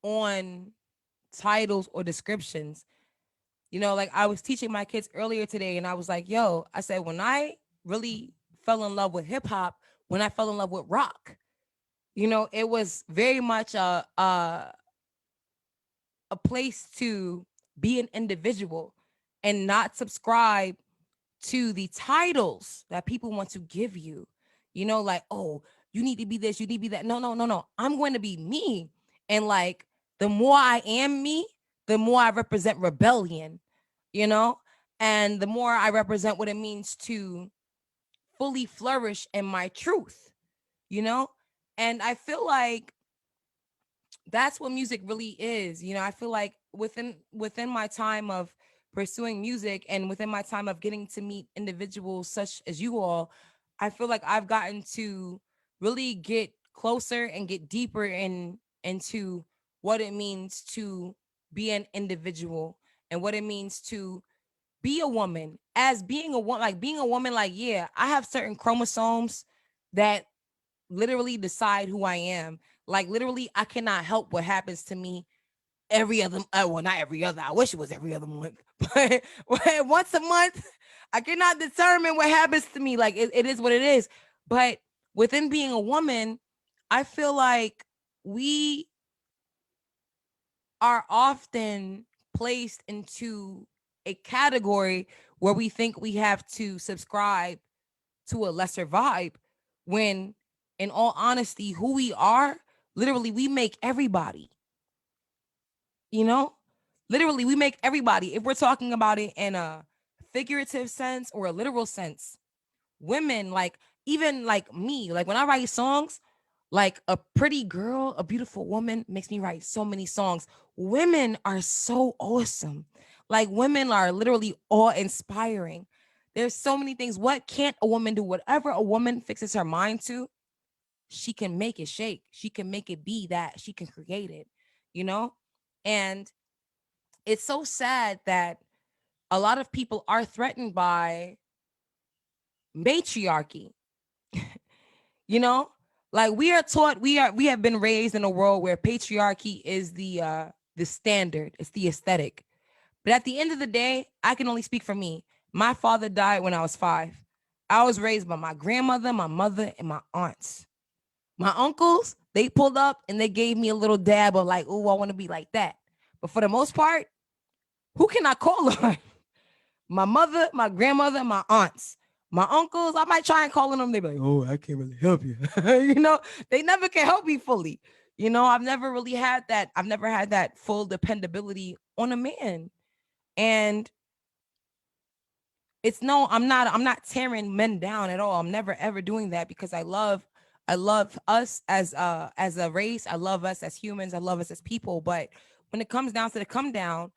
on titles or descriptions. You know, like I was teaching my kids earlier today and I was like, yo, I said, when I really fell in love with hip hop, when I fell in love with rock, you know, it was very much a place to be an individual and not subscribe to the titles that people want to give you. You know, like, oh, you need to be this, you need to be that. No. I'm going to be me. And like, the more I am me, the more I represent rebellion, you know, and the more I represent what it means to fully flourish in my truth, you know. And I feel like that's what music really is. You know, I feel like within my time of pursuing music and within my time of getting to meet individuals such as you all, I feel like I've gotten to really get closer and get deeper into what it means to be an individual and what it means to be a woman. As being a woman, like, yeah, I have certain chromosomes that literally decide who I am. Like, literally, I cannot help what happens to me every other, well, not every other, I wish it was every other month, but once a month, I cannot determine what happens to me. Like, it is what it is. But within being a woman, I feel like we are often placed into a category where we think we have to subscribe to a lesser vibe, when in all honesty, who we are, literally, we make everybody, you know, literally, we make everybody. If we're talking about it in a figurative sense or a literal sense, women, like, even like me, like when I write songs, like a pretty girl, a beautiful woman makes me write so many songs. Women are so awesome. Like, women are literally awe-inspiring. There's so many things. What can't a woman do? Whatever a woman fixes her mind to, she can make it shake. She can make it be that. She can create it, you know? And it's so sad that a lot of people are threatened by matriarchy. You know, like, we are taught, we have been raised in a world where patriarchy is the standard, it's the aesthetic. But at the end of the day, I can only speak for me. My father died when I was 5. I was raised by my grandmother, my mother, and my aunts. My uncles, they pulled up and they gave me a little dab of like, oh, I want to be like that. But for the most part, who can I call on? My mother, my grandmother, my aunts. My uncles, I might try and call on them. They be like, oh, I can't really help you. You know, they never can help me fully. You know, I've never really had that. I've never had that full dependability on a man. And I'm not tearing men down at all. I'm never ever doing that, because I love us as a race. I love us as humans. I love us as people. But when it comes down to the come down,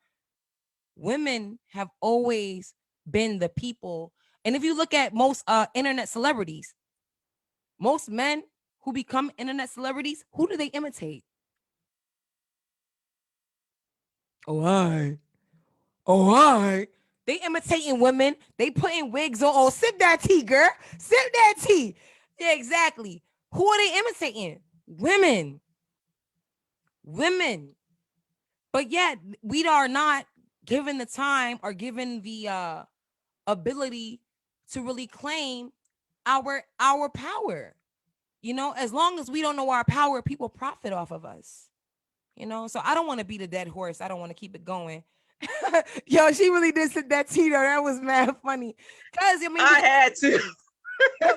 women have always been the people. And if you look at most internet celebrities, most men who become internet celebrities, who do they imitate? Oh, they imitating women. They putting wigs on. Oh, sip that tea, girl. Sip that tea. Yeah, exactly. Who are they imitating? Women. But yet we are not given the time or given the ability to really claim our power. You know, as long as we don't know our power, people profit off of us. You know, so I don't want to beat a dead horse. I don't want to keep it going. Yo, she really did sit that tea though. That was mad funny. Cause I mean, I had to.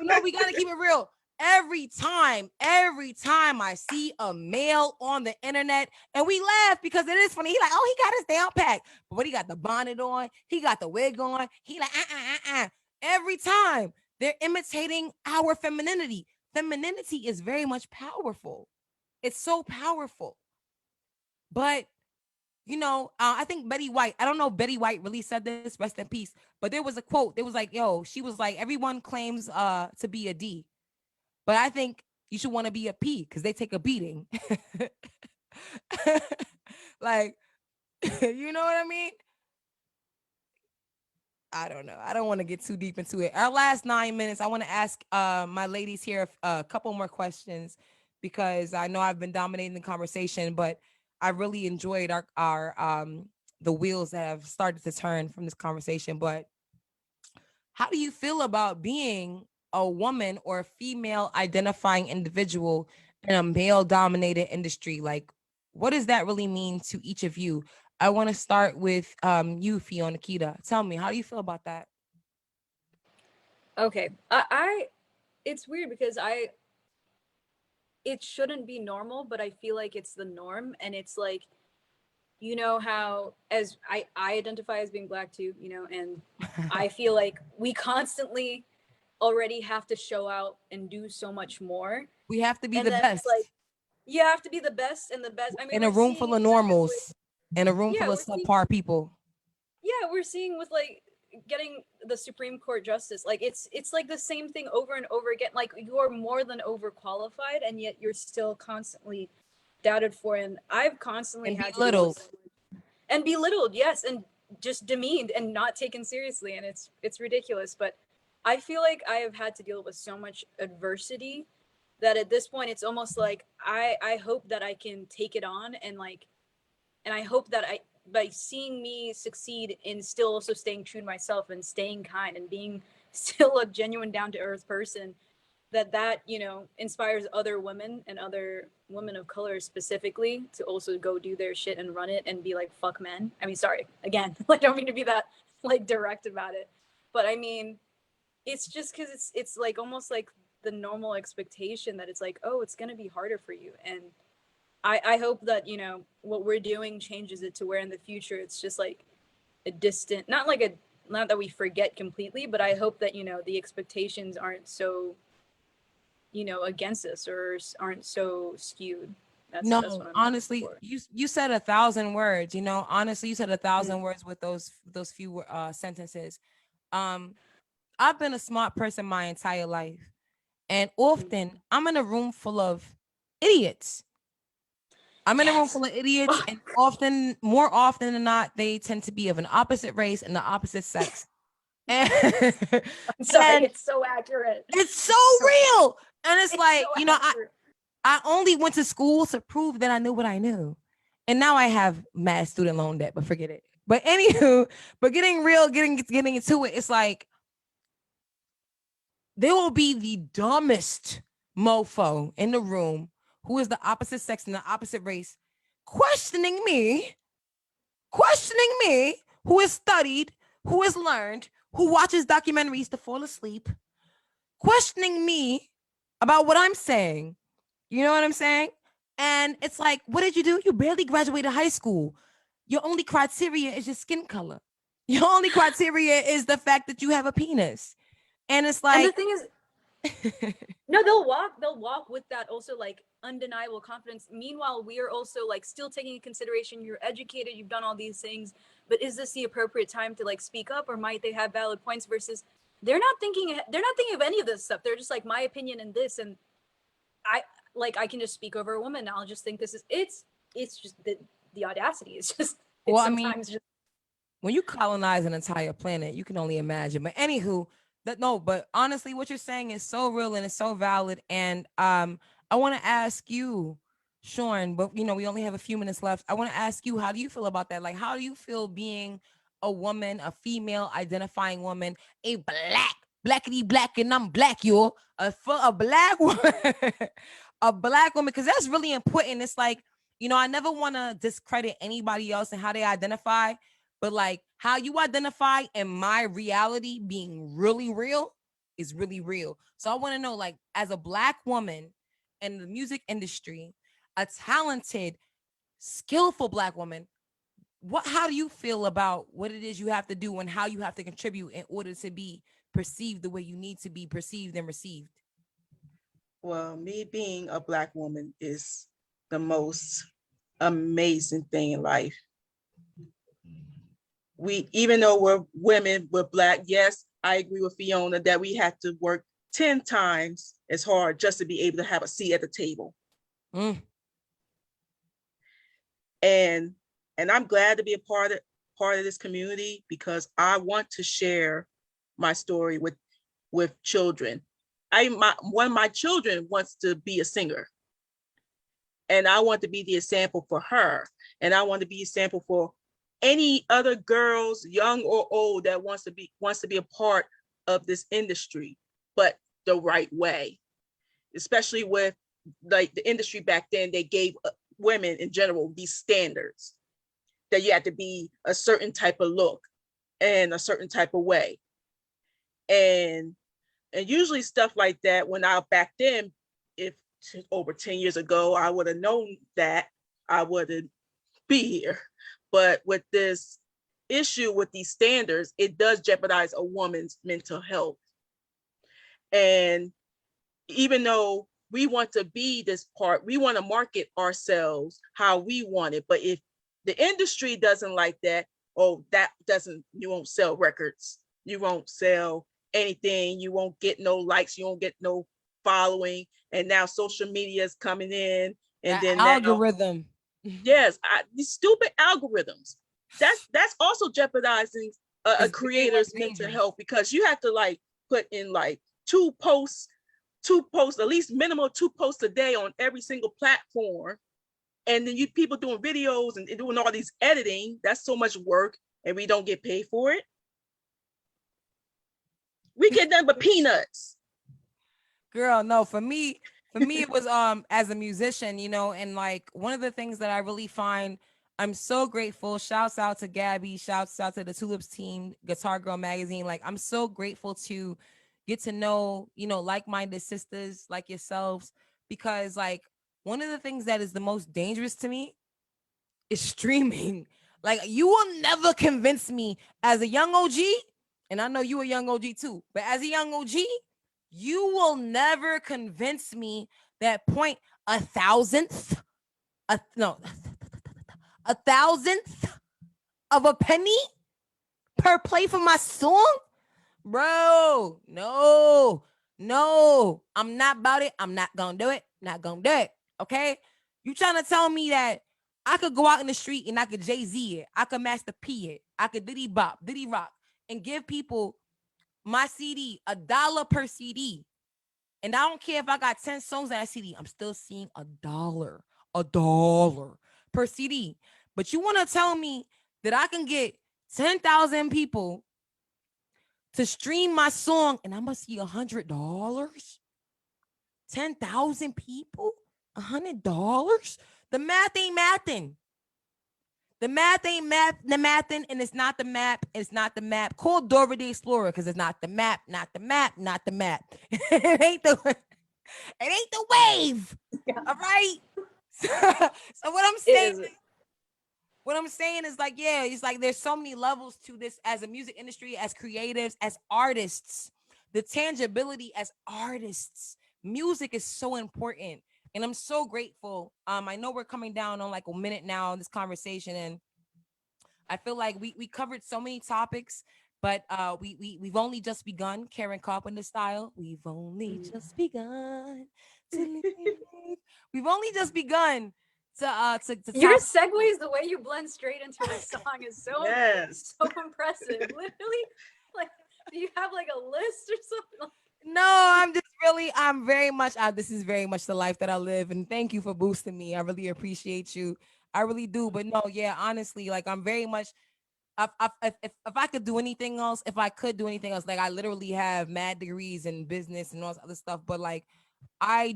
no, we gotta keep it real. every time I see a male on the internet, and we laugh because it is funny. He like, oh, he got his down pack, but when he got the bonnet on, he got the wig on, he like, every time they're imitating our femininity. Femininity is very much powerful. It's so powerful. But I think Betty White, I don't know if Betty White really said this, rest in peace, but there was a quote. There was like, yo, she was like, everyone claims to be a D, but I think you should want to be a P because they take a beating. Like, you know what I mean? I don't know. I don't want to get too deep into it. Our last 9 minutes, I want to ask my ladies here a couple more questions because I know I've been dominating the conversation, but I really enjoyed our the wheels that have started to turn from this conversation. But how do you feel about being a woman or a female identifying individual in a male dominated industry? Like, what does that really mean to each of you? I want to start with you, Fiona Kida. Tell me, how do you feel about that? Okay, it's weird because it shouldn't be normal, but I feel like it's the norm, and it's like, you know how as I identify as being Black too, and I feel like we constantly already have to show out and do so much more. We have to be And the then best. it's like, you have to be the best and the best. I mean, in a room full of normals, in a room full of subpar people. Yeah, we're seeing with like getting the Supreme Court justice, like it's like the same thing over and over again. Like, you're more than overqualified, and yet you're still constantly doubted for. And I've constantly had to deal with and belittled, yes, and just demeaned and not taken seriously, and it's ridiculous. But I feel like I have had to deal with so much adversity that at this point it's almost like I hope that I can take it on, and I hope that by seeing me succeed in still also staying true to myself and staying kind and being still a genuine down to earth person, that inspires other women and other women of color specifically to also go do their shit and run it and be like, fuck men. I mean, sorry, again, I don't mean to be that like direct about it, but I mean, it's just because it's like almost like the normal expectation that it's like, oh, it's gonna be harder for you. And I hope that what we're doing changes it to where in the future it's just like a distant, not that we forget completely, but I hope that the expectations aren't so against us or aren't so skewed. That's what I'm honestly, you said 1,000 words. Honestly, you said 1,000 words with those few sentences. I've been a smart person my entire life, and often I'm in a room full of idiots. I'm in a room full of idiots, and more often than not, they tend to be of an opposite race and the opposite sex. And I'm sorry, it's so accurate. It's so real. And it's like, so I only went to school to prove that I knew what I knew. And now I have mad student loan debt, but forget it. But anywho, getting real, getting into it, it's like, there will be the dumbest mofo in the room who is the opposite sex and the opposite race, questioning me, who has studied, who has learned, who watches documentaries to fall asleep, questioning me about what I'm saying. You know what I'm saying? And it's like, what did you do? You barely graduated high school. Your only criteria is your skin color. Your only criteria is the fact that you have a penis. And it's like, and the thing is, no, they'll walk with that also like undeniable confidence. Meanwhile, we are also like still taking into consideration you're educated, you've done all these things, but is this the appropriate time to like speak up, or might they have valid points? Versus they're not thinking of any of this stuff. They're just like, my opinion in this, and I can just speak over a woman. I'll just think this is it's just the audacity is just when you colonize an entire planet, you can only imagine. But anywho, but honestly, what you're saying is so real and it's so valid. And I want to ask you, Shorn, but we only have a few minutes left. I want to ask you, how do you feel about that? Like, how do you feel being a woman, a female identifying woman, a blackity black, and I'm black, a black woman, a black woman, because that's really important. It's like, I never want to discredit anybody else and how they identify, but like how you identify and my reality being really real is really real. So I want to know, like, as a Black woman in the music industry, a talented, skillful Black woman, how do you feel about what it is you have to do and how you have to contribute in order to be perceived the way you need to be perceived and received? Well, me being a Black woman is the most amazing thing in life. Even though we're women, we're Black, yes, I agree with Fiona that we have to work 10 times as hard just to be able to have a seat at the table. And I'm glad to be a part of this community, because I want to share my story with children. One of my children wants to be a singer, and I want to be the example for her, and I want to be an example for any other girls, young or old, that wants to be a part of this industry, but the right way. Especially with like the industry back then, they gave women in general these standards that you had to be a certain type of look and a certain type of way. And usually stuff like that, when back then, if over 10 years ago, I would have known that, I wouldn't be here. But with this issue with these standards, it does jeopardize a woman's mental health. And even though we want to be this part, we want to market ourselves how we want it. But if the industry doesn't like that, you won't sell records, you won't sell anything, you won't get no likes, you won't get no following. And now social media is coming in, and That then algorithm. Yes, these stupid algorithms. That's also jeopardizing a creator's mental health, because you have to like put in like two posts, at least minimum 2 posts a day on every single platform. And then people doing videos and doing all these editing. That's so much work, and we don't get paid for it. We get nothing but peanuts. Girl, no, for me it was as a musician, you know, and like one of the things that I really find, I'm so grateful. Shouts out to Gabby, shouts out to the TxLips team, Guitar Girl Magazine. Like, I'm so grateful to get to know, you know, like-minded sisters like yourselves, because like one of the things that is the most dangerous to me is streaming. Like, you will never convince me as a young OG, and I know you a young OG too, but as a young OG, you will never convince me that a thousandth of a penny per play for my song, bro. No, I'm not about it. I'm not gonna do it. Not gonna do it. Okay, you trying to tell me that I could go out in the street and I could Jay-Z it, I could Master P it, I could Diddy Bop, Diddy Rock, and give people my CD $1 per CD, and I don't care if I got 10 songs on that CD, I'm still seeing $1 per CD. But you want to tell me that I can get 10,000 people to stream my song and I'm gonna see $100? 10,000 people, $100? The math ain't mathing. The math ain't mathing, and it's not the map. It's not the map. Call Dora the Explorer, because it's not the map, not the map, not the map. It ain't the wave. All right. So what I'm saying is like, yeah, it's like there's so many levels to this as a music industry, as creatives, as artists. The tangibility as artists. Music is so important. And I'm so grateful. I know we're coming down on like a minute now in this conversation, and I feel like we covered so many topics, but we've only just begun, Karen Carpenter style. We've only just begun to live. We've only just begun to your segues, the way you blend straight into a song is so so impressive. Literally, like, do you have like a list or something? No, I'm very much, this is very much the life that I live. And thank you for boosting me. I really appreciate you. I really do. But no, yeah, honestly, like I'm very much, if I could do anything else, like I literally have mad degrees in business and all this other stuff. But like, I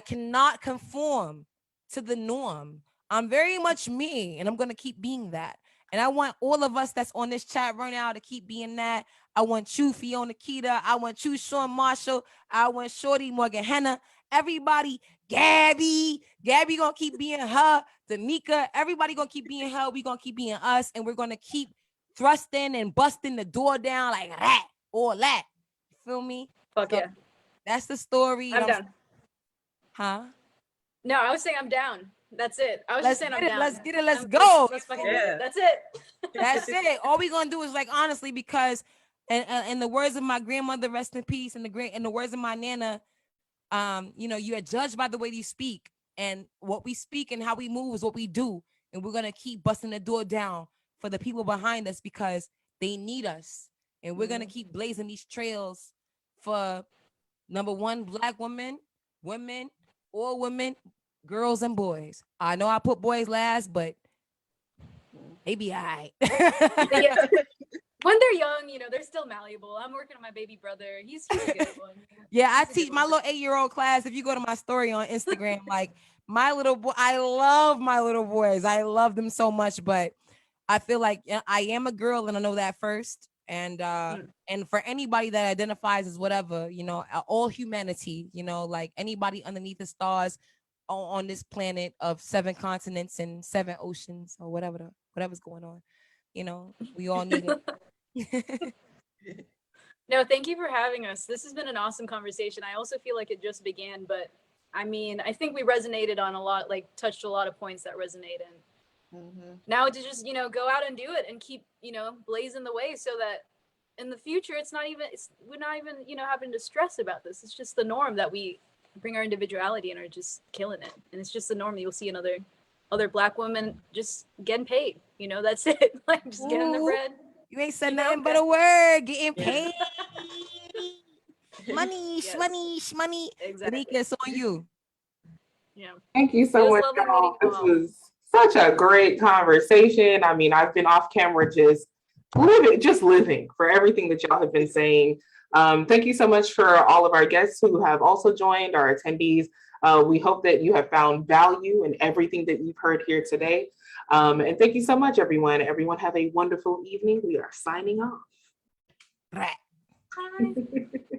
cannot conform to the norm. I'm very much me, and I'm going to keep being that. And I want all of us that's on this chat right now to keep being that. I want you, Fiona Kida. I want you, Shorn Marshall. I want Shorty, Morgehenna. Everybody, Gabby gonna keep being her. Danica, everybody gonna keep being her. We gonna keep being us, and we're gonna keep thrusting and busting the door down like that, all that. You feel me? Fuck So yeah. that's the story. I'm down. Huh? No, I was saying I'm down. That's it. I was Let's just saying I'm get it. down. Let's get it. Let's I'm- go. Let's fucking Yeah. do it. That's it. That's it. All we gonna do is like honestly, because in the words of my grandmother, rest in peace, and the words of my nana, you know, you are judged by the way you speak, and what we speak and how we move is what we do, and we're gonna keep busting the door down for the people behind us because they need us, and we're gonna keep blazing these trails for number one, Black women, all women, girls and boys. I know I put boys last, but they be all right. Yeah. When they're young, you know, they're still malleable. I'm working on my baby brother. He's a good one. Yeah, I He's a good teach my one. little 8-year-old class. If you go to my story on Instagram, like my little boy, I love my little boys. I love them so much, but I feel like I am a girl and I know that first. And and for anybody that identifies as whatever, you know, all humanity, you know, like anybody underneath the stars on this planet of 7 continents and 7 oceans or whatever's going on, you know, we all need it. No, thank you for having us. This has been an awesome conversation. I also feel like it just began, but I mean, I think we resonated on a lot, like touched a lot of points that resonate. And now to just, you know, go out and do it and keep, you know, blazing the way so that in the future, we're not even, you know, having to stress about this. It's just the norm that we bring our individuality and are just killing it. And it's just the norm that you'll see another Black women just getting paid. You know, that's it. Like just getting the Ooh. bread. You ain't said You know, nothing but a word. Getting Yeah. paid. Money, Yes. shmoney. Exactly. Danica, it's on you. Yeah. Thank you It so was much, lovely y'all. meeting you This all. was such a great conversation. I mean, I've been off camera just living for everything that y'all have been saying. Thank you so much for all of our guests who have also joined, our attendees. We hope that you have found value in everything that you've heard here today. And thank you so much, everyone. Everyone have a wonderful evening. We are signing off. Right. Bye.